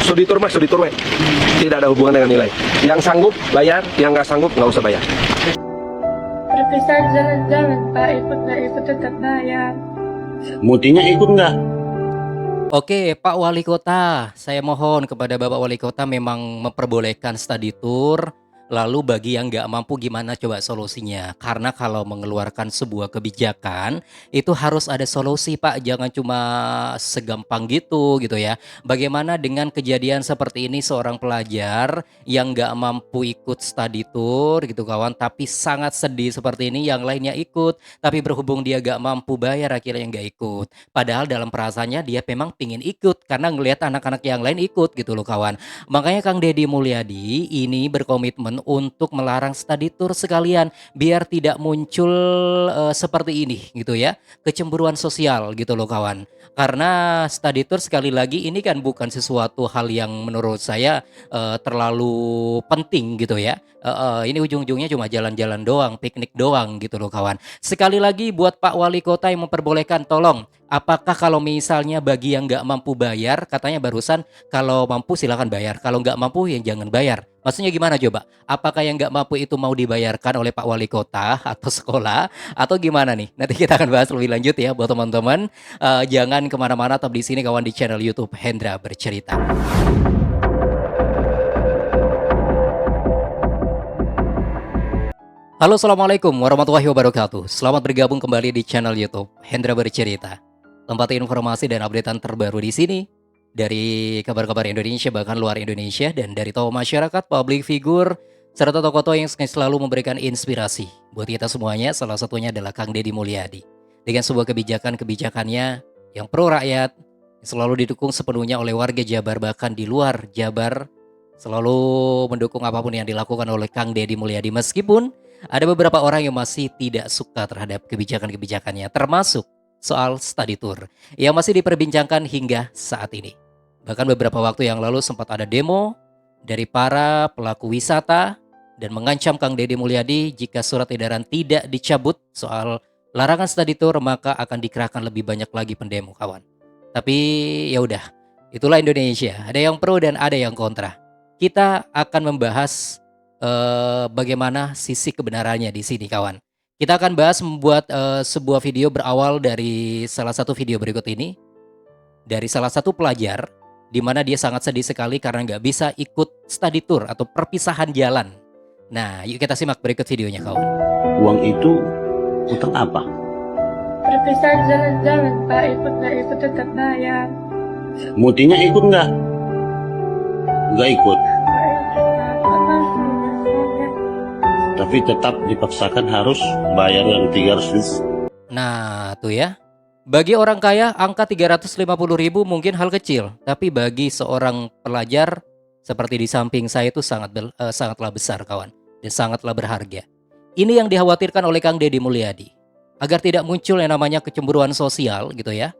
Studi tour mah studi tour, we. Tidak ada hubungan dengan nilai. Yang sanggup bayar, yang nggak sanggup nggak usah bayar. Perpisahan jalan-jalan, Pak, ikut nggak ikut tetap bayar. Mutinya ikut nggak? Oke, Pak Wali Kota, saya mohon kepada Bapak Wali Kota memang memperbolehkan study tour. Lalu bagi yang nggak mampu gimana coba solusinya? Karena kalau mengeluarkan sebuah kebijakan itu harus ada solusi Pak, jangan cuma segampang gitu ya. Bagaimana dengan kejadian seperti ini seorang pelajar yang nggak mampu ikut study tour gitu kawan, tapi sangat sedih seperti ini yang lainnya ikut, tapi berhubung dia nggak mampu bayar akhirnya nggak ikut. Padahal dalam perasaannya dia memang pingin ikut karena ngelihat anak-anak yang lain ikut gitu loh kawan. Makanya Kang Deddy Mulyadi ini berkomitmen untuk melarang study tour sekalian biar tidak muncul seperti ini gitu ya, kecemburuan sosial gitu loh kawan. Karena study tour sekali lagi ini kan bukan sesuatu hal yang menurut saya terlalu penting gitu ya. Ini ujung-ujungnya cuma jalan-jalan doang, piknik doang gitu loh kawan. Sekali lagi buat Pak Wali Kota yang memperbolehkan, tolong apakah kalau misalnya bagi yang nggak mampu bayar, katanya barusan kalau mampu silakan bayar, kalau nggak mampu ya jangan bayar. Maksudnya gimana coba? Apakah yang nggak mampu itu mau dibayarkan oleh Pak Wali Kota atau sekolah atau gimana nih? Nanti kita akan bahas lebih lanjut ya buat teman-teman. Jangan kemana-mana, tetap di sini kawan di channel YouTube Hendra Bercerita. Halo, assalamualaikum warahmatullahi wabarakatuh. Selamat bergabung kembali di channel YouTube Hendra Bercerita. Tempat informasi dan updatean terbaru di sini dari kabar-kabar Indonesia bahkan luar Indonesia dan dari tokoh masyarakat, public figure serta tokoh-tokoh yang selalu memberikan inspirasi buat kita semuanya. Salah satunya adalah Kang Deddy Mulyadi dengan sebuah kebijakan-kebijakannya yang pro rakyat, yang selalu didukung sepenuhnya oleh warga Jabar bahkan di luar Jabar, selalu mendukung apapun yang dilakukan oleh Kang Deddy Mulyadi meskipun ada beberapa orang yang masih tidak suka terhadap kebijakan-kebijakannya, termasuk soal study tour yang masih diperbincangkan hingga saat ini. Bahkan beberapa waktu yang lalu sempat ada demo dari para pelaku wisata dan mengancam Kang Deddy Mulyadi jika surat edaran tidak dicabut soal larangan study tour maka akan dikerahkan lebih banyak lagi pendemo kawan. Tapi ya udah, itulah Indonesia. Ada yang pro dan ada yang kontra. Kita akan membahas bagaimana sisi kebenarannya di sini kawan. Kita akan bahas membuat sebuah video berawal dari salah satu video berikut ini. Dari salah satu pelajar di mana dia sangat sedih sekali karena nggak bisa ikut study tour atau perpisahan jalan. Nah, yuk kita simak berikut videonya kawan. Uang itu utang apa? Perpisahan jalan-jalan, Pak, ikut nggak ikut tetap bayar. Mutinya ikut nggak? Nggak ikut, tapi tetap dipaksakan harus bayar yang 300 ribu. Nah, tuh ya. Bagi orang kaya, angka 350.000 mungkin hal kecil. Tapi bagi seorang pelajar, seperti di samping saya itu sangatlah besar kawan. Dan sangatlah berharga. Ini yang dikhawatirkan oleh Kang Deddy Mulyadi. Agar tidak muncul yang namanya kecemburuan sosial gitu ya.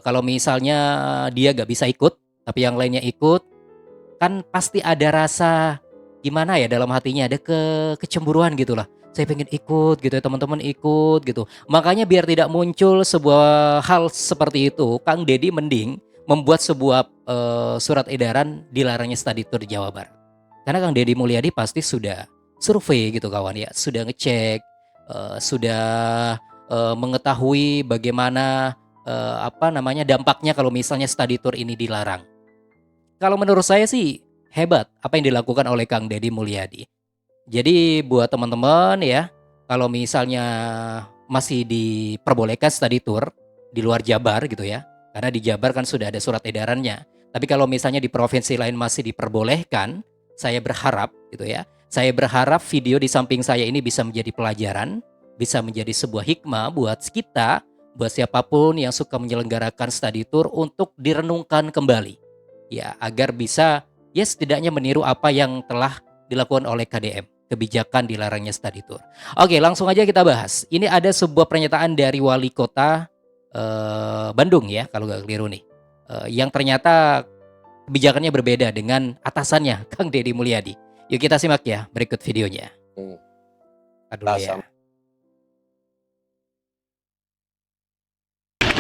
Kalau misalnya dia gak bisa ikut, tapi yang lainnya ikut, kan pasti ada rasa gimana ya dalam hatinya, ada kecemburuan gitulah. Saya pengen ikut gitu ya, teman-teman ikut gitu. Makanya biar tidak muncul sebuah hal seperti itu, Kang Deddy mending membuat sebuah surat edaran dilarangnya study tour di Jawa Barat. Karena Kang Deddy Mulyadi pasti sudah survei gitu kawan ya, sudah ngecek, sudah mengetahui bagaimana dampaknya kalau misalnya study tour ini dilarang. Kalau menurut saya sih hebat apa yang dilakukan oleh Kang Deddy Mulyadi. Jadi buat teman-teman ya, kalau misalnya masih diperbolehkan study tour di luar Jabar gitu ya, karena di Jabar kan sudah ada surat edarannya. Tapi kalau misalnya di provinsi lain masih diperbolehkan, saya berharap gitu ya, saya berharap video di samping saya ini bisa menjadi pelajaran, bisa menjadi sebuah hikmah buat kita, buat siapapun yang suka menyelenggarakan study tour untuk direnungkan kembali. Ya, agar bisa ya setidaknya meniru apa yang telah dilakukan oleh KDM, kebijakan dilarangnya study tour. Oke, langsung aja kita bahas. Ini ada sebuah pernyataan dari Wali Kota Bandung ya, kalau nggak keliru nih. Yang ternyata kebijakannya berbeda dengan atasannya, Kang Deddy Mulyadi. Yuk kita simak ya berikut videonya. Aduh ya.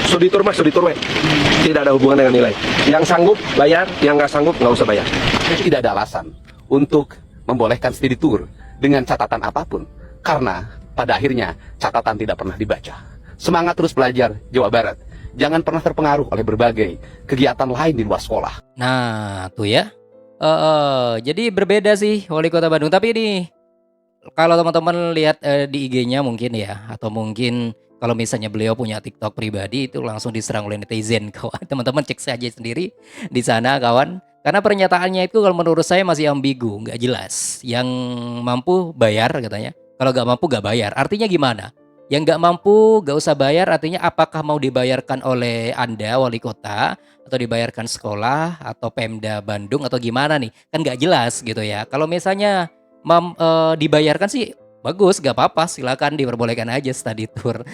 Studi tour mah studi tour, we. Tidak ada hubungan dengan nilai. Yang sanggup bayar, yang nggak sanggup nggak usah bayar. Tidak ada alasan untuk membolehkan studi tour dengan catatan apapun, karena pada akhirnya catatan tidak pernah dibaca. Semangat terus belajar, Jawa Barat. Jangan pernah terpengaruh oleh berbagai kegiatan lain di luar sekolah. Nah, tuh ya. Jadi berbeda sih Wali Kota Bandung. Tapi ini kalau teman-teman lihat di IG-nya mungkin ya, atau mungkin kalau misalnya beliau punya TikTok pribadi itu langsung diserang oleh netizen, kawan. Teman-teman cek saja sendiri di sana, kawan. Karena pernyataannya itu kalau menurut saya masih ambigu, nggak jelas. Yang mampu bayar katanya, kalau nggak mampu nggak bayar. Artinya gimana? Yang nggak mampu nggak usah bayar, artinya apakah mau dibayarkan oleh Anda wali kota, atau dibayarkan sekolah, atau Pemda Bandung, atau gimana nih? Kan nggak jelas gitu ya. Kalau misalnya dibayarkan sih bagus, gak apa-apa, silakan diperbolehkan aja study tour.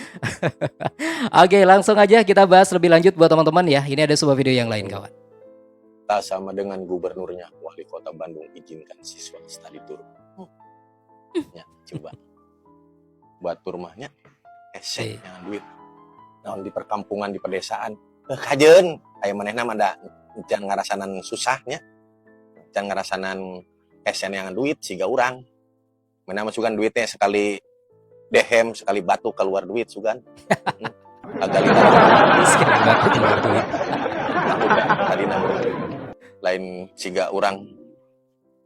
Oke, langsung aja kita bahas lebih lanjut buat teman-teman ya. Ini ada sebuah video yang lain, kawan. Tak sama dengan gubernurnya, wali kota Bandung izinkan siswa study tour. Ya, coba buat rumahnya esek yang duit. Nah, di perkampungan di pedesaan, kajen, kayak manehna mah da jangan ngarasanan susahnya. Jangan ngarasanan esen yang duit siga urang. Mana masukan duitnya sekali dehem, sekali batu keluar duit sugan. Agak Sekali batu keluar duit. tadi namun lain siga urang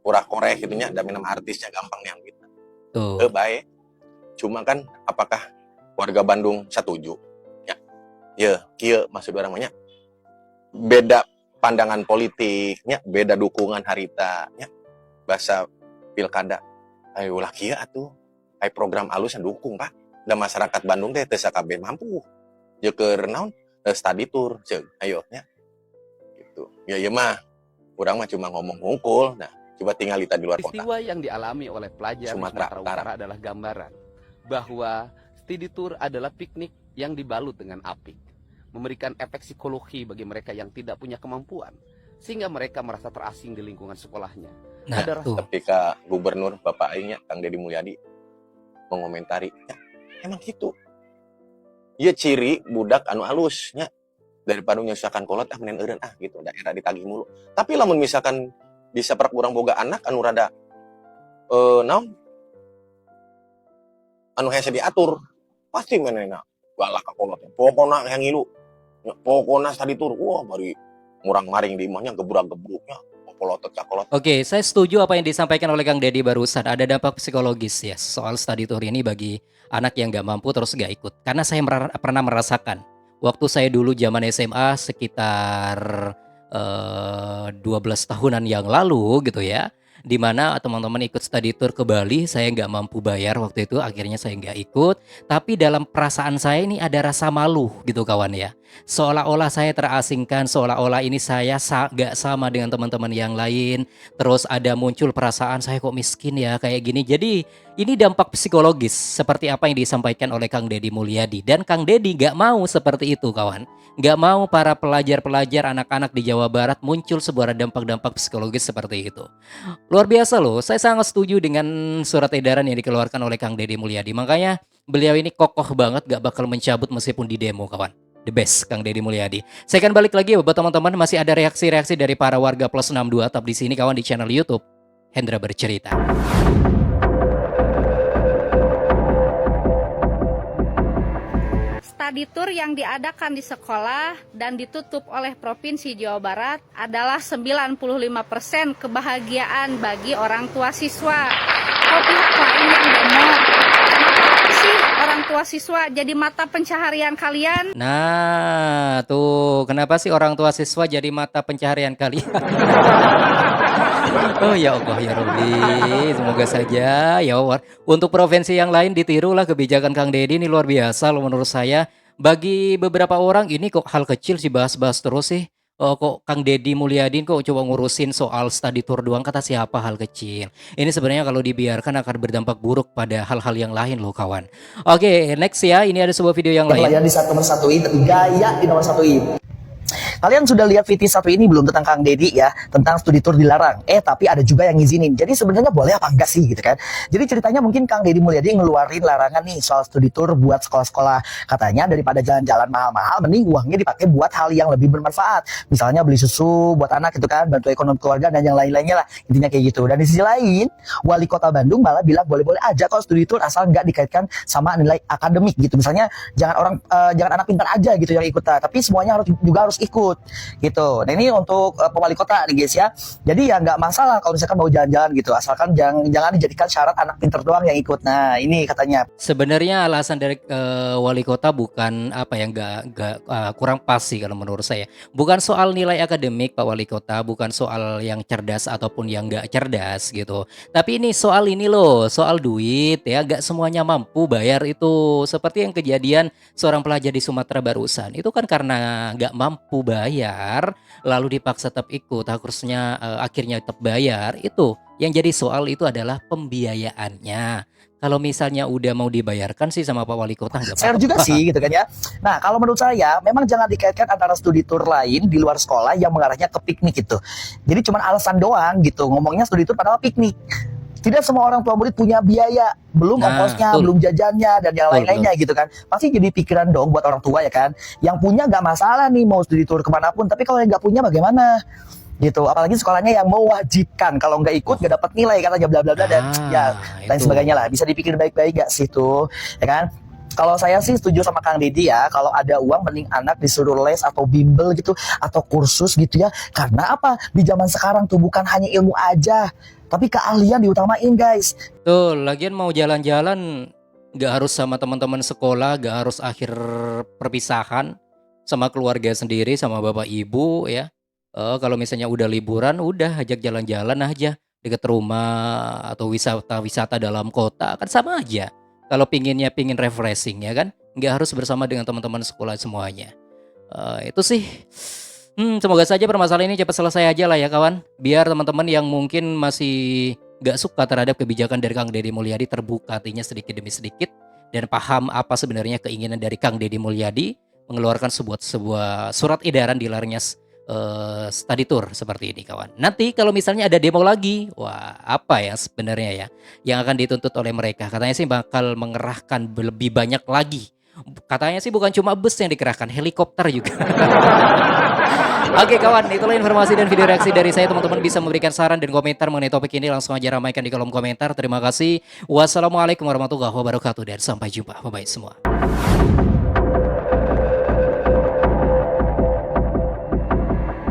urah korek gitunya, dan minum artisnya gampang yang gitu. Tuh. Baik. Cuma kan apakah warga Bandung setuju? Ya. Ya, kieu maksud orang banyak. Beda pandangan politiknya, beda dukungan haritanya. Bahasa pilkada. Ayo lah kieu atuh. Aya program alus yang dukung, Pak. Dan masyarakat Bandung teh teu sakabeh mampu. Jeung keur naon? Study tour, ceuk. Ayo nya. Gitu. Ya ieu mah urang mah cuma ngomong ngungkul. Nah, coba tinggal di luar kota. Peristiwa yang dialami oleh pelajar Sumatera Utara adalah gambaran bahwa studi tour adalah piknik yang dibalut dengan apik, memberikan efek psikologi bagi mereka yang tidak punya kemampuan, sehingga mereka merasa terasing di lingkungan sekolahnya. Nah, Ada tuh. Ketika gubernur Bapak Aingnya Kang Deddy Mulyadi mengomentari, ya, emang gitu. Iya ciri budak anu halusnya daripada nyusakan kolot menen eureun gitu, daerah ditagih mulu. Tapi lamun misalkan bisa perak urang boga anak anu rada naon anu hese diatur, pasti menena galak ka kolot. Pokona yang ngilu. Pokona study tour. Wah, bari murang maring di imahnya gebrak-gebruknya. Polotot cakolot. Oke, saya setuju apa yang disampaikan oleh Kang Deddy barusan. Ada dampak psikologis ya soal study tour ini bagi anak yang nggak mampu terus nggak ikut. Karena saya pernah merasakan waktu saya dulu zaman SMA sekitar 12 tahunan yang lalu gitu ya, dimana teman-teman ikut study tour ke Bali. Saya nggak mampu bayar waktu itu, akhirnya saya nggak ikut. Tapi dalam perasaan saya ini ada rasa malu gitu kawan ya, seolah-olah saya terasingkan, seolah-olah ini saya nggak sama dengan teman-teman yang lain. Terus ada muncul perasaan saya kok miskin ya kayak gini. Jadi ini dampak psikologis seperti apa yang disampaikan oleh Kang Deddy Mulyadi. Dan Kang Deddy nggak mau seperti itu kawan. Nggak mau para pelajar-pelajar anak-anak di Jawa Barat muncul sebuah dampak-dampak psikologis seperti itu. Luar biasa loh, saya sangat setuju dengan surat edaran yang dikeluarkan oleh Kang Deddy Mulyadi. Makanya beliau ini kokoh banget gak bakal mencabut meskipun di demo kawan. The best Kang Deddy Mulyadi. Saya akan balik lagi buat teman-teman, masih ada reaksi-reaksi dari para warga plus 62 tetap di sini kawan di channel YouTube Hendra Bercerita. Study tour yang diadakan di sekolah dan ditutup oleh Provinsi Jawa Barat adalah 95% kebahagiaan bagi orang tua siswa. Kalau pihak lain yang demo, kenapa sih orang tua siswa jadi mata pencaharian kalian? Nah, tuh kenapa sih orang tua siswa jadi mata pencaharian kalian? Oh ya Allah ya Rabbi, semoga saja ya Allah. Untuk provinsi yang lain ditirulah kebijakan Kang Deddy, ini luar biasa loh menurut saya. Bagi beberapa orang ini kok hal kecil sih bahas-bahas terus sih. Oh, kok Kang Deddy Mulyadi kok coba ngurusin soal study tour doang, kata siapa hal kecil. Ini sebenarnya kalau dibiarkan akan berdampak buruk pada hal-hal yang lain loh kawan. Oke, next ya, ini ada sebuah video yang lain. Pelayan di nomor satuin, tapi gaya di nomor satuin. Kalian sudah lihat VT satu ini belum tentang Kang Deddy ya, tentang studi tour dilarang. Tapi ada juga yang ngizinin. Jadi sebenarnya boleh apa enggak sih gitu kan? Jadi ceritanya mungkin Kang Deddy Mulyadi ngeluarin larangan nih soal studi tour buat sekolah-sekolah. Katanya daripada jalan-jalan mahal-mahal, mending uangnya dipakai buat hal yang lebih bermanfaat. Misalnya beli susu buat anak gitu kan, bantu ekonomi keluarga dan yang lain-lainnya lah. Intinya kayak gitu. Dan di sisi lain, Wali Kota Bandung malah bilang boleh-boleh aja kalau studi tour asal nggak dikaitkan sama nilai akademik gitu. Misalnya jangan anak pintar aja gitu yang ikut, tapi semuanya harus ikut gitu. Nah ini untuk pewali kota nih guys ya. Jadi ya nggak masalah kalau misalkan mau jalan-jalan gitu, asalkan jangan dijadikan syarat anak pintar doang yang ikut. Nah ini katanya. Sebenarnya alasan dari wali kota bukan apa yang kurang pas sih kalau menurut saya. Bukan soal nilai akademik Pak Wali Kota, bukan soal yang cerdas ataupun yang nggak cerdas gitu. Tapi ini soal ini loh, soal duit ya. Nggak semuanya mampu bayar itu. Seperti yang kejadian seorang pelajar di Sumatera barusan. Itu kan karena nggak mampu bayar, lalu dipaksa tetap ikut, harusnya akhirnya tetap bayar. Itu yang jadi soal itu adalah pembiayaannya. Kalau misalnya udah mau dibayarkan sih sama Pak Wali Kota nggak Fair apa-apa. juga sih gitu kan ya. Nah kalau menurut saya memang jangan dikaitkan antara studi tour lain di luar sekolah yang mengarahnya ke piknik gitu. Jadi cuma alasan doang gitu, ngomongnya studi tour padahal piknik. Tidak semua orang tua murid punya biaya, belum ongkosnya, betul. belum jajannya dan yang Betul, lain-lainnya gitu kan. Pasti jadi pikiran dong buat orang tua ya kan. Yang punya nggak masalah nih mau studi tour kemanapun, tapi kalau yang nggak punya bagaimana? Gitu, apalagi sekolahnya yang mewajibkan kalau nggak ikut nggak dapat nilai katanya bla bla bla dan ya lain itu. sebagainya lah. Bisa dipikir baik-baik gak sih tuh, ya kan? Kalau saya sih setuju sama Kang Deddy ya, kalau ada uang mending anak disuruh les atau bimbel gitu atau kursus gitu ya. Karena apa? Di zaman sekarang tuh bukan hanya ilmu aja, tapi keahlian diutamain guys. Tuh, lagian mau jalan-jalan nggak harus sama teman-teman sekolah, nggak harus akhir perpisahan sama keluarga sendiri, sama bapak ibu ya. Kalau misalnya udah liburan, udah ajak jalan-jalan aja deket rumah atau wisata-wisata dalam kota kan sama aja. Kalau pingin refreshing ya kan, nggak harus bersama dengan teman-teman sekolah semuanya. Itu sih. Semoga saja permasalahan ini cepat selesai aja lah ya kawan. Biar teman-teman yang mungkin masih nggak suka terhadap kebijakan dari Kang Deddy Mulyadi terbuka hatinya sedikit demi sedikit dan paham apa sebenarnya keinginan dari Kang Deddy Mulyadi mengeluarkan sebuah surat edaran dilarangnya study tour seperti ini kawan. Nanti kalau misalnya ada demo lagi, wah apa ya sebenarnya ya yang akan dituntut oleh mereka? Katanya sih bakal mengerahkan lebih banyak lagi. Katanya sih bukan cuma bus yang dikerahkan, helikopter juga. Oke kawan, itulah informasi dan video reaksi dari saya. Teman-teman bisa memberikan saran dan komentar mengenai topik ini, langsung aja ramaikan di kolom komentar. Terima kasih. Wassalamualaikum warahmatullahi wabarakatuh dan sampai jumpa. Bye-bye semua.